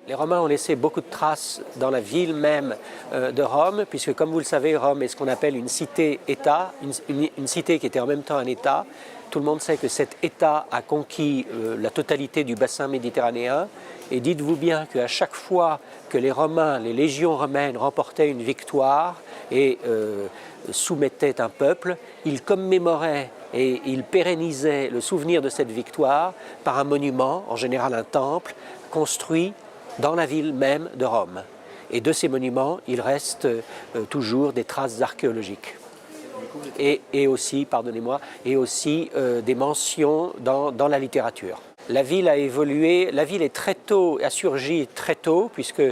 Les Romains ont laissé beaucoup de traces dans la ville même de Rome, puisque comme vous le savez, Rome est ce qu'on appelle une cité-État, une cité qui était en même temps un État. Tout le monde sait que cet État a conquis la totalité du bassin méditerranéen. Et dites-vous bien qu'à chaque fois que les Romains, les légions romaines remportaient une victoire et soumettaient un peuple, ils commémoraient et ils pérennisaient le souvenir de cette victoire par un monument, en général un temple, construit dans la ville même de Rome. Et de ces monuments, il reste toujours des traces archéologiques. Et aussi, pardonnez-moi, et aussi des mentions dans la littérature. La ville a évolué, la ville est très tôt, a surgi très tôt, puisque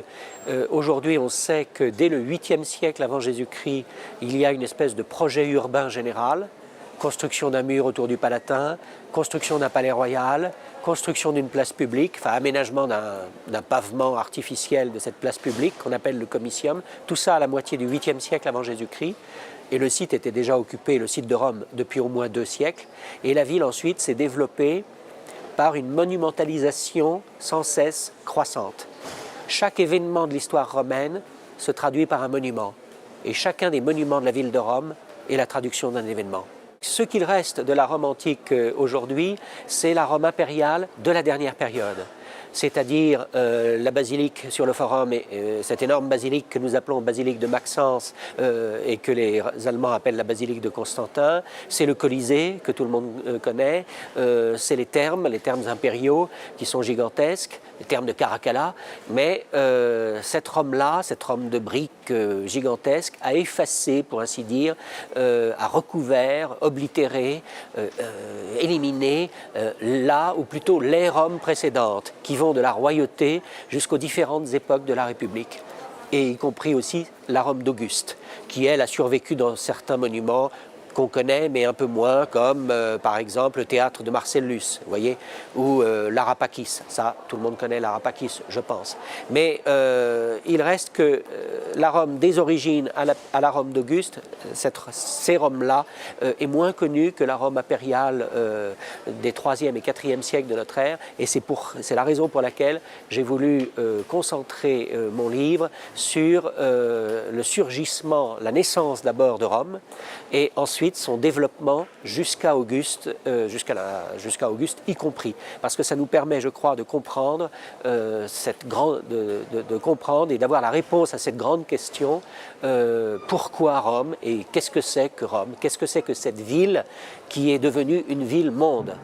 aujourd'hui on sait que dès le 8e siècle avant Jésus-Christ, il y a une espèce de projet urbain général, construction d'un mur autour du Palatin, construction d'un palais royal, construction d'une place publique, enfin aménagement d'un pavement artificiel de cette place publique qu'on appelle le Comitium, tout ça à la moitié du 8e siècle avant Jésus-Christ. Et le site était déjà occupé, le site de Rome, depuis au moins 2 siècles. Et la ville ensuite s'est développée par une monumentalisation sans cesse croissante. Chaque événement de l'histoire romaine se traduit par un monument. Et chacun des monuments de la ville de Rome est la traduction d'un événement. Ce qu'il reste de la Rome antique aujourd'hui, c'est la Rome impériale de la dernière période. C'est-à-dire la basilique sur le forum, cette énorme basilique que nous appelons basilique de Maxence et que les Allemands appellent la basilique de Constantin. C'est le Colisée que tout le monde connaît. C'est les thermes impériaux qui sont gigantesques, les thermes de Caracalla. Mais cette Rome-là, cette Rome de briques gigantesque, a effacé, pour ainsi dire, a recouvert, oblitéré, éliminé là, ou plutôt les Roms précédentes, qui vont de la royauté jusqu'aux différentes époques de la République, et y compris aussi la Rome d'Auguste, qui elle a survécu dans certains monuments qu'on connaît, mais un peu moins, comme par exemple le théâtre de Marcellus, vous voyez, ou l'Arapakis. Ça, tout le monde connaît l'Arapakis, je pense. Mais il reste que la Rome des origines à la Rome d'Auguste, ces Roms-là, est moins connue que la Rome impériale des 3e et 4e siècles de notre ère, et c'est la raison pour laquelle j'ai voulu concentrer mon livre sur le surgissement, la naissance d'abord de Rome, et ensuite son développement jusqu'à Auguste, jusqu'à Auguste y compris. Parce que ça nous permet, je crois, de comprendre, de comprendre et d'avoir la réponse à cette grande question, pourquoi Rome et qu'est-ce que c'est que Rome? Qu'est-ce que c'est que cette ville qui est devenue une ville-monde?